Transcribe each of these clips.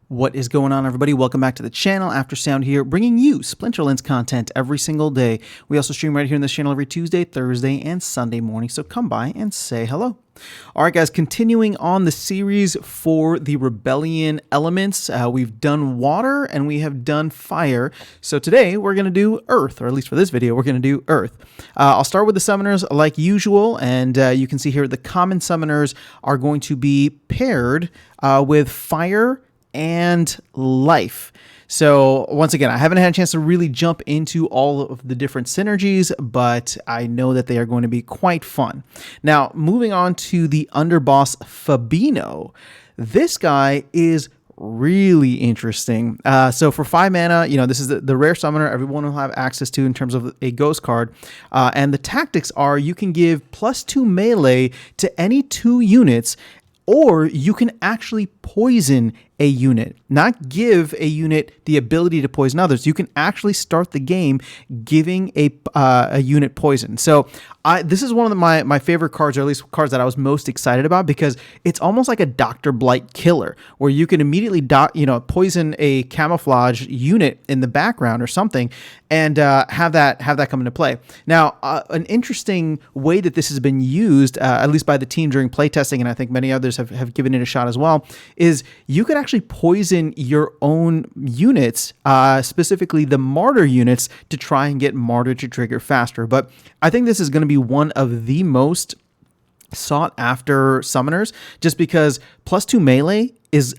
What is going on, everybody? Welcome back to the channel. After Sound here, bringing you Splinterlands content every single day. We also stream right here on this channel every Tuesday, Thursday, and Sunday morning, so come by and say hello. All right, guys, continuing on the series for the Rebellion elements. We've done water and we have done fire. So today we're going to do earth, or at least for this video, we're going to do earth. I'll start with the summoners like usual, and you can see here the common summoners are going to be paired with fire and life. So once again, I haven't had a chance to really jump into all of the different synergies, but I know that they are going to be quite fun. Now, moving on to the underboss Fabino. This guy is really interesting. So for 5 mana, you know, this is the rare summoner everyone will have access to in terms of a ghost card. And the tactics are you can give +2 melee to any 2 units, or you can actually poison a unit, not give a unit the ability to poison others. You can actually start the game giving a unit poison. So this is one of my favorite cards, or at least cards that I was most excited about, because it's almost like a Dr. Blight killer, where you can immediately poison a camouflage unit in the background or something, and have that come into play. Now, an interesting way that this has been used, at least by the team during playtesting, and I think many others have given it a shot as well, is you could actually poison your own units, specifically the martyr units, to try and get martyr to trigger faster. But I think this is going to be one of the most sought after summoners, just because +2 melee is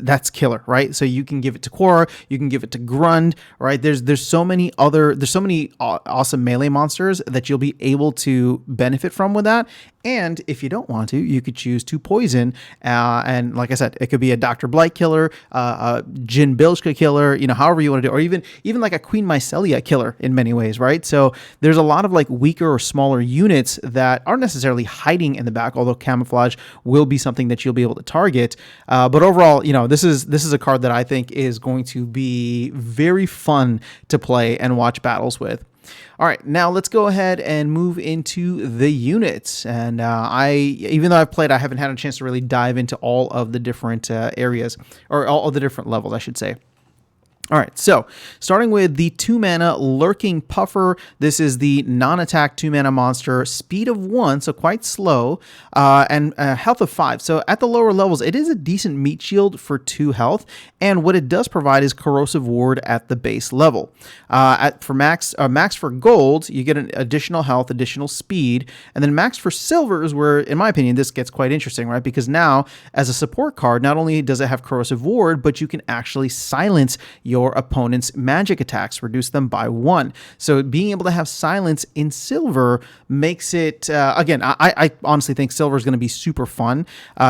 that's killer, right? So you can give it to Quora, you can give it to Grund, right? There's so many awesome melee monsters that you'll be able to benefit from with that. And if you don't want to, you could choose to poison. And like I said, it could be a Dr. Blight killer, a Jin Bilshka killer, you know, however you want to do, or even like a Queen Mycelia killer in many ways, right? So there's a lot of like weaker or smaller units that aren't necessarily hiding in the back, although camouflage will be something that you'll be able to target. But overall, you know, this is a card that I think is going to be very fun to play and watch battles with. All right, now let's go ahead and move into the units. And even though I've played, I haven't had a chance to really dive into all of the different areas, or all of the different levels, I should say. All right, so starting with the 2 mana Lurking Puffer. This is the non-attack 2 mana monster, speed of 1, so quite slow, and health of 5. So at the lower levels, it is a decent meat shield for 2 health, and what it does provide is corrosive ward at the base level. For max for gold, you get an additional health, additional speed, and then max for silver is where, in my opinion, this gets quite interesting, right? Because now, as a support card, not only does it have corrosive ward, but you can actually silence your opponent's magic attacks, reduce them by 1. So being able to have silence in silver makes it, again, I honestly think silver is going to be super fun,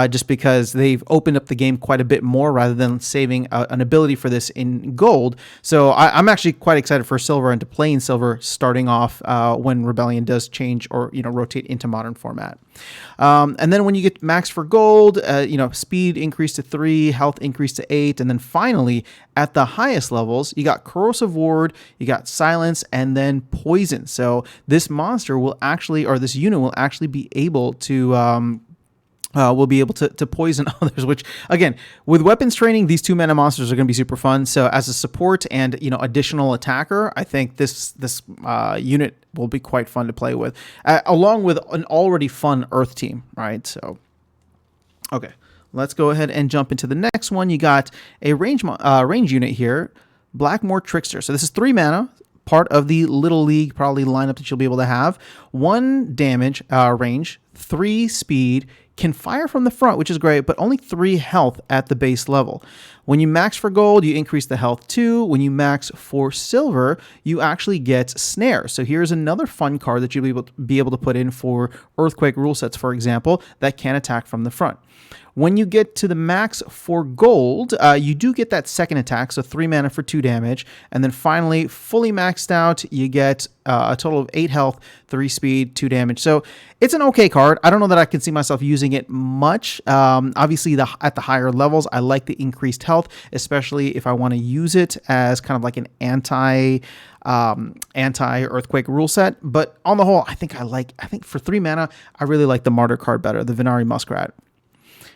just because they've opened up the game quite a bit more rather than saving an ability for this in gold. So I'm actually quite excited for silver and to play in silver starting off when Rebellion does change or, you know, rotate into modern format. And then when you get max for gold, you know, speed increased to 3, health increased to 8, and then finally at the highest levels, you got corrosive ward, you got silence, and then poison. So this monster will actually, or this unit will actually be able to poison others, which, again, with weapons training, these 2 mana monsters are going to be super fun. So as a support and, you know, additional attacker, I think this unit will be quite fun to play with, along with an already fun Earth team, right? So, okay, let's go ahead and jump into the next one. You got a range unit here, Blackmore Trickster. So this is 3 mana, part of the Little League probably lineup that you'll be able to have. 1 damage range, 3 speed, can fire from the front, which is great, but only 3 health at the base level. When you max for gold, you increase the health 2. When you max for silver, you actually get snare. So here's another fun card that you'll be able to put in for Earthquake rule sets, for example, that can attack from the front. When you get to the max for gold, you do get that second attack, so 3 mana for 2 damage. And then finally, fully maxed out, you get a total of 8 health, 3 speed, 2 damage. So it's an okay card. I don't know that I can see myself using it much. Obviously, at the higher levels, I like the increased health, especially if I want to use it as kind of like an anti-earthquake rule set. But on the whole, I think for 3 mana, I really like the Martyr card better, the Venari Muskrat.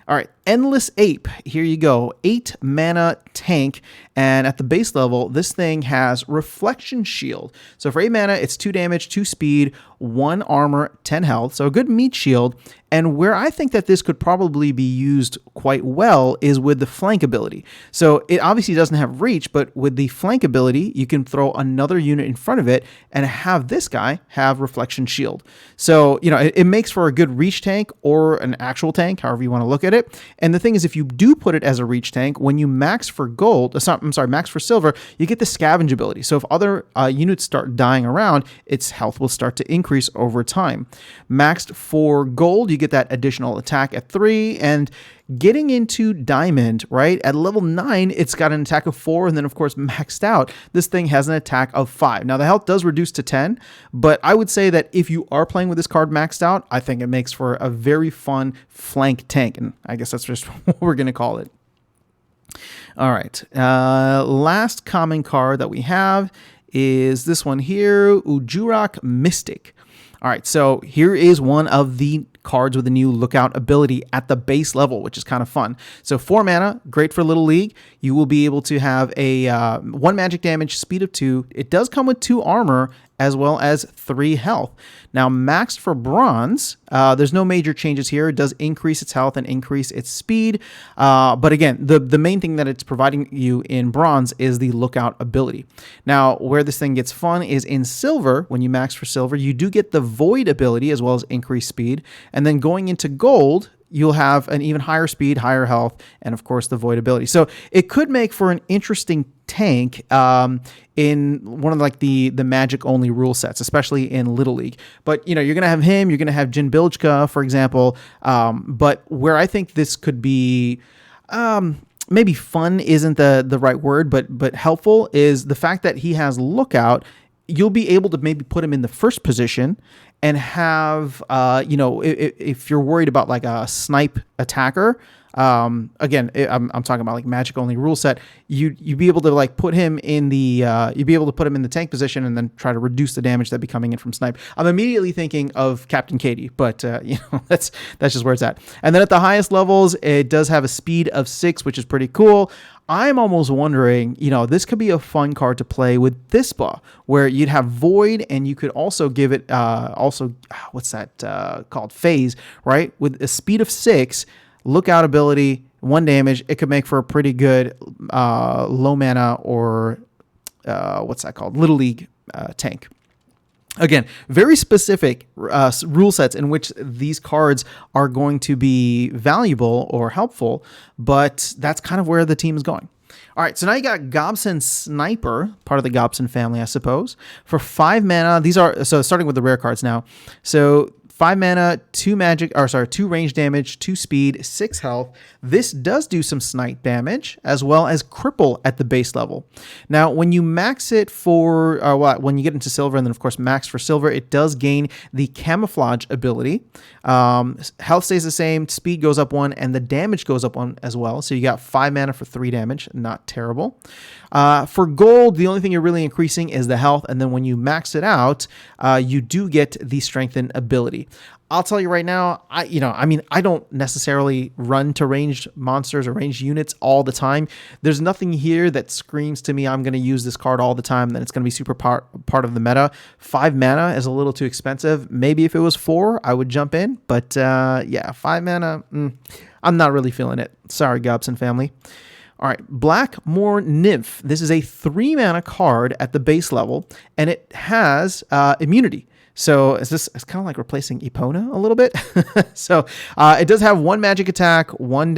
All right, Endless Ape. Here you go. 8 mana tank. And at the base level, this thing has Reflection Shield. So for 8 mana, it's 2 damage, 2 speed, 1 armor, 10 health. So a good meat shield. And where I think that this could probably be used quite well is with the flank ability. So it obviously doesn't have reach, but with the flank ability, you can throw another unit in front of it and have this guy have Reflection Shield. So, you know, it makes for a good reach tank or an actual tank, however you want to look at it. And the thing is, if you do put it as a reach tank, when you max for gold, max for silver, you get the scavenge ability. So if other units start dying around, its health will start to increase over time. Maxed for gold, you get that additional attack at 3, and getting into diamond, right? At level 9, it's got an attack of 4, and then of course maxed out, this thing has an attack of 5. Now the health does reduce to 10, but I would say that if you are playing with this card maxed out, I think it makes for a very fun flank tank, and I guess that's just what we're going to call it. All right, last common card that we have is this one here, Ujurak Mystic. All right, so here is one of the cards with a new Lookout ability at the base level, which is kind of fun. So 4 mana, great for Little League. You will be able to have a 1 magic damage, speed of 2. It does come with 2 armor as well as 3 health. Now, maxed for bronze, there's no major changes here. It does increase its health and increase its speed. But again, the main thing that it's providing you in bronze is the Lookout ability. Now, where this thing gets fun is in silver. When you max for silver, you do get the Void ability as well as increased speed. And then going into gold, you'll have an even higher speed, higher health, and of course the Void ability. So it could make for an interesting tank in one of like the magic only rule sets, especially in Little League. But you know, you're gonna have him, you're gonna have Jin Biljka, for example. But where I think this could be maybe fun isn't the right word, but helpful is the fact that he has Lookout. You'll be able to maybe put him in the first position and have, you know, if you're worried about like a snipe attacker, again, I'm talking about like magic only rule set, you'd be able to like put him in the, you'd be able to put him in the tank position and then try to reduce the damage that'd be coming in from snipe. I'm immediately thinking of Captain Katie, but, you know, that's just where it's at. And then at the highest levels, it does have a speed of 6, which is pretty cool. I'm almost wondering, you know, this could be a fun card to play with Thispa, where you'd have Void and you could also give it, what's that called? Phase, right? With a speed of 6, Lookout ability, 1 damage. It could make for a pretty good low mana or what's that called? Little League tank. Again, very specific rule sets in which these cards are going to be valuable or helpful, but that's kind of where the team is going. All right, so now you got Goson Sniper, part of the Goson family, I suppose. For 5 mana, these are, so starting with the rare cards now. So 5 mana, 2 range damage, 2 speed, 6 health. This does do some snipe damage as well as cripple at the base level. Now, when you max it for, when you get into silver and then of course max for silver, it does gain the camouflage ability. Health stays the same, speed goes up 1, and the damage goes up 1 as well. So you got 5 mana for 3 damage, not terrible. For gold, the only thing you're really increasing is the health, and then when you max it out, you do get the strengthen ability. I'll tell you right now, I don't necessarily run to ranged monsters or ranged units all the time. There's nothing here that screams to me I'm going to use this card all the time, then it's going to be super part of the meta. 5 mana is a little too expensive. Maybe if it was 4, I would jump in, but yeah, 5 mana, I'm not really feeling it. Sorry, Goson family. All right, Blackmore Nymph. This is a 3 mana card at the base level, and it has immunity. So it's kind of like replacing Epona a little bit. So it does have 1 magic attack, one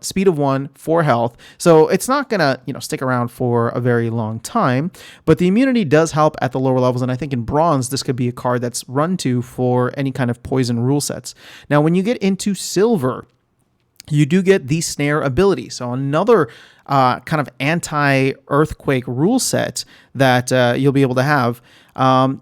speed of 1, 4 health. So it's not gonna stick around for a very long time. But the immunity does help at the lower levels, and I think in bronze this could be a card that's run to for any kind of poison rule sets. Now when you get into silver, you do get the snare ability. So another kind of anti-earthquake rule set that you'll be able to have.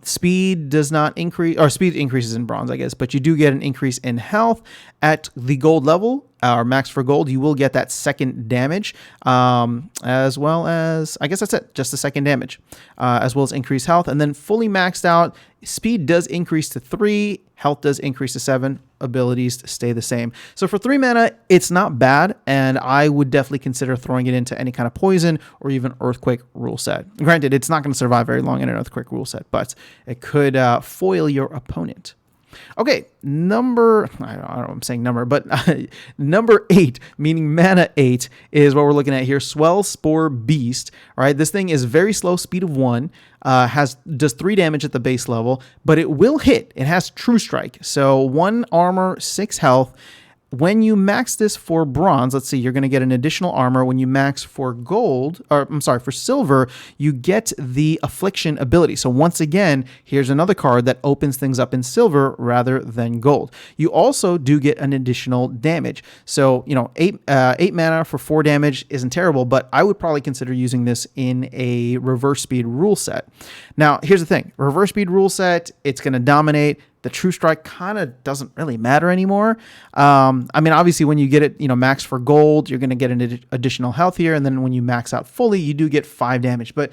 Speed does not increase, or speed increases in bronze, I guess, but you do get an increase in health at the gold level, or max for gold. You will get that second damage, as well as, I guess that's it, just the second damage, as well as increased health. And then fully maxed out, speed does increase to 3, health does increase to 7, abilities stay the same. So for 3 mana, it's not bad, and I would definitely consider throwing it into any kind of poison or even earthquake rule set. Granted, it's not going to survive very long in an earthquake rule set, but it could foil your opponent. Okay, I don't know what I'm saying number, but number 8, meaning mana 8, is what we're looking at here. Swell, Spore, Beast. All right, this thing is very slow, speed of 1, does 3 damage at the base level, but it will hit. It has True Strike, so 1 armor, 6 health. When you max this for bronze, let's see, you're going to get an additional armor. When you max for gold, or I'm sorry, for silver, you get the Affliction ability. So once again, here's another card that opens things up in silver rather than gold. You also do get an additional damage. So, 8 mana for 4 damage isn't terrible, but I would probably consider using this in a reverse speed rule set. Now, here's the thing. Reverse speed rule set, it's going to dominate. The True Strike kind of doesn't really matter anymore. I mean, obviously, when you get it, max for gold, you're going to get an additional health here. And then when you max out fully, you do get 5 damage. But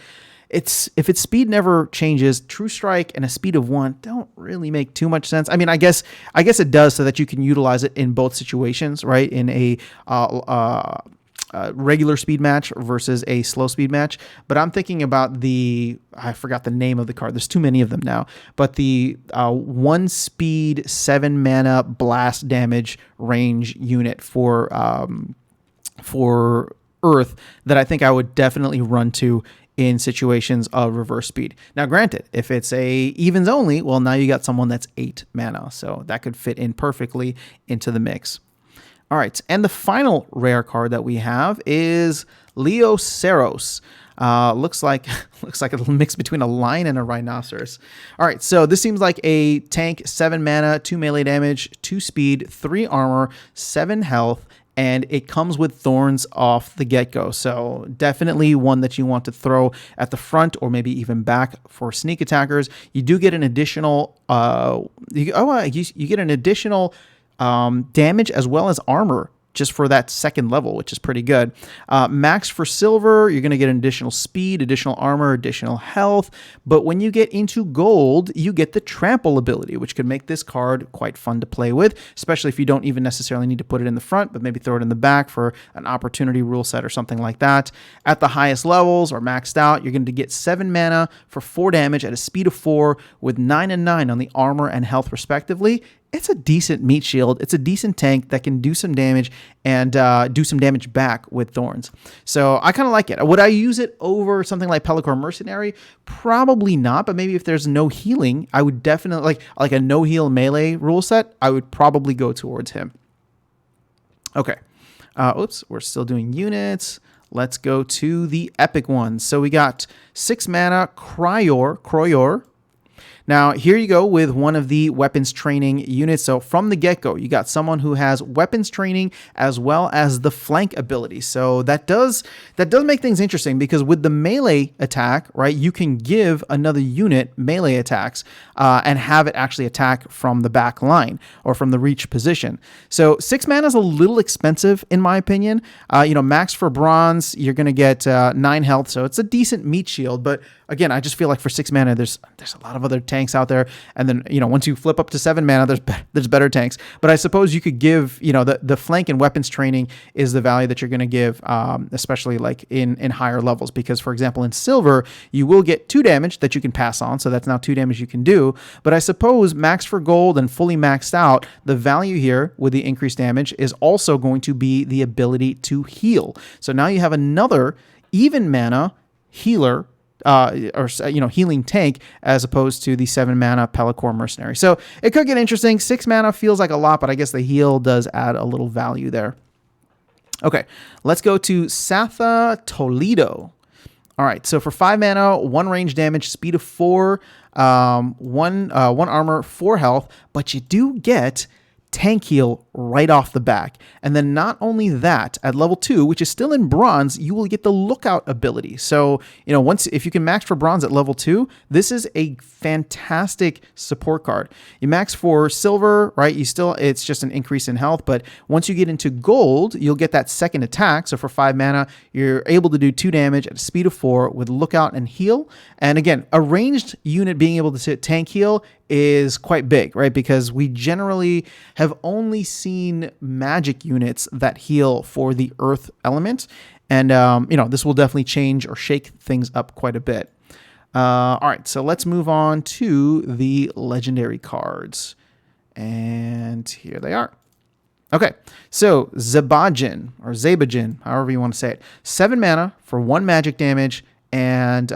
if its speed never changes, True Strike and a speed of 1 don't really make too much sense. I mean, I guess it does so that you can utilize it in both situations, right? In a regular speed match versus a slow speed match. But I'm thinking about I forgot the name of the card. There's too many of them now. But the 1 speed, 7 mana blast damage range unit for Earth that I think I would definitely run to in situations of reverse speed. Now, granted, if it's a evens only, well, now you got someone that's 8 mana. So that could fit in perfectly into the mix. All right, and the final rare card that we have is Leoceros. Looks like a mix between a lion and a rhinoceros. All right, so this seems like a tank, 7 mana, 2 melee damage, 2 speed, 3 armor, 7 health, and it comes with thorns off the get-go. So definitely one that you want to throw at the front or maybe even back for sneak attackers. You do get an additional you get an additional damage as well as armor just for that second level, which is pretty good. Max for silver, you're going to get an additional speed, additional armor, additional health. But when you get into gold, you get the trample ability, which could make this card quite fun to play with, especially if you don't even necessarily need to put it in the front, but maybe throw it in the back for an opportunity rule set or something like that. At the highest levels or maxed out, you're going to get 7 mana for 4 damage at a speed of 4 with 9 and 9 on the armor and health respectively. It's a decent meat shield. It's a decent tank that can do some damage and do some damage back with thorns. So I kind of like it. Would I use it over something like Blackmore Mercenary? Probably not, but maybe if there's no healing, I would definitely, like a no-heal melee rule set, I would probably go towards him. Okay. Oops, we're still doing units. Let's go to the epic ones. So we got 6 mana Cryor. Now, here you go with one of the weapons training units. So from the get-go, you got someone who has weapons training as well as the flank ability. So that does make things interesting because with the melee attack, right, you can give another unit melee attacks and have it actually attack from the back line or from the reach position. So 6 mana is a little expensive in my opinion. Max for bronze, you're going to get 9 health. So it's a decent meat shield, but again, I just feel like for 6 mana, there's a lot of other tanks out there. And then, once you flip up to 7 mana, there's better tanks. But I suppose you could give, the flank and weapons training is the value that you're going to give, especially like in higher levels. Because, for example, in silver, you will get 2 damage that you can pass on. So that's now 2 damage you can do. But I suppose max for gold and fully maxed out, the value here with the increased damage is also going to be the ability to heal. So now you have another even mana healer healing tank as opposed to the 7 mana Blackmore Mercenary. So it could get interesting. 6 mana feels like a lot, but I guess the heal does add a little value there. Okay, let's go to Satha Toledo. All right, so for 5 mana, 1 range damage, speed of 4, 1 armor, 4 health, but you do get tank heal right off the back. And then not only that, at level 2, which is still in bronze, you will get the lookout ability. So, if you can max for bronze at level 2, this is a fantastic support card. You max for silver, right? It's just an increase in health, but once you get into gold, you'll get that second attack. So for 5 mana, you're able to do 2 damage at a speed of 4 with lookout and heal. And again, a ranged unit being able to tank heal is quite big, right? Because we generally have only seen magic units that heal for the earth element. And, this will definitely change or shake things up quite a bit. All right, so let's move on to the legendary cards. And here they are. Okay, so Zabin, however you want to say it. 7 mana for 1 magic damage and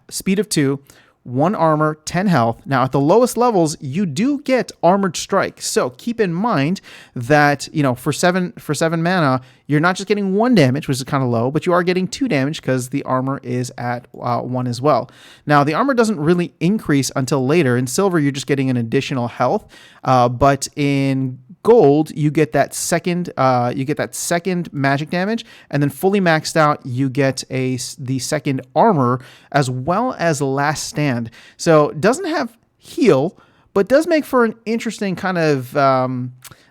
speed of 2. 1 armor, 10 health. Now, at the lowest levels, you do get Armored Strike. So keep in mind that, for 7 mana, you're not just getting 1 damage, which is kind of low, but you are getting 2 damage because the armor is at 1 as well. Now, the armor doesn't really increase until later. In silver, you're just getting an additional health, but in gold, you get that second magic damage, and then fully maxed out, you get the second armor as well as last stand. So it doesn't have heal, but does make for an interesting kind of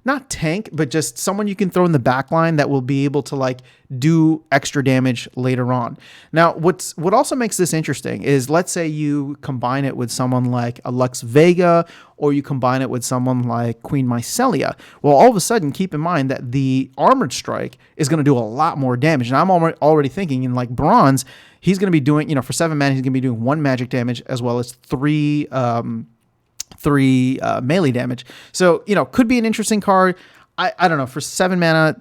not tank, but just someone you can throw in the back line that will be able to do extra damage later on. Now, what also makes this interesting is, let's say you combine it with someone like a Lux Vega, or you combine it with someone like Queen Mycelia. Well, all of a sudden, keep in mind that the Armored Strike is going to do a lot more damage. And I'm already thinking in bronze, he's going to be doing, for 7 mana, he's going to be doing 1 magic damage as well as 3 melee damage. So, could be an interesting card. I don't know. For 7 mana,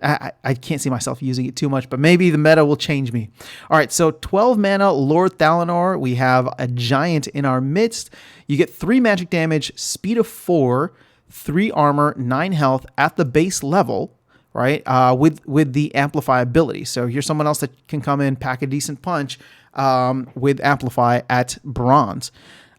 I can't see myself using it too much, but maybe the meta will change me. All right, so 12 mana, Lord Thalor. We have a giant in our midst. You get 3 magic damage, speed of 4, 3 armor, 9 health at the base level, right? With the Amplify ability. So here's someone else that can come in, pack a decent punch with Amplify at bronze.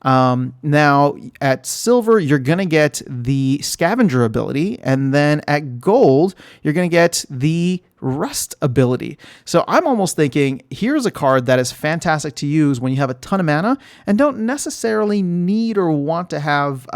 Now at silver, you're going to get the scavenger ability, and then at gold, you're going to get the rust ability. So I'm almost thinking, here's a card that is fantastic to use when you have a ton of mana and don't necessarily need or want to have,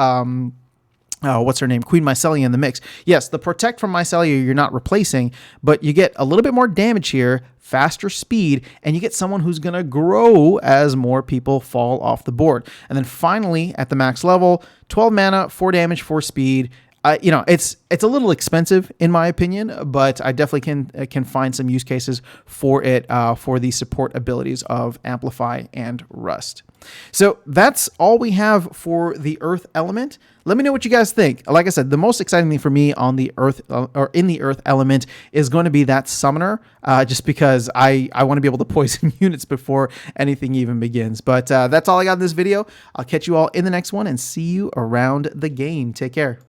what's her name? Queen Mycelia in the mix. Yes, the protect from Mycelia you're not replacing, but you get a little bit more damage here, faster speed, and you get someone who's going to grow as more people fall off the board. And then finally, at the max level, 12 mana, 4 damage, 4 speed. It's a little expensive in my opinion, but I definitely can find some use cases for it for the support abilities of Amplify and Rust. So that's all we have for the Earth element. Let me know what you guys think. Like I said, the most exciting thing for me on the Earth or in the Earth element is going to be that Summoner, just because I want to be able to poison units before anything even begins. But that's all I got in this video. I'll catch you all in the next one and see you around the game. Take care.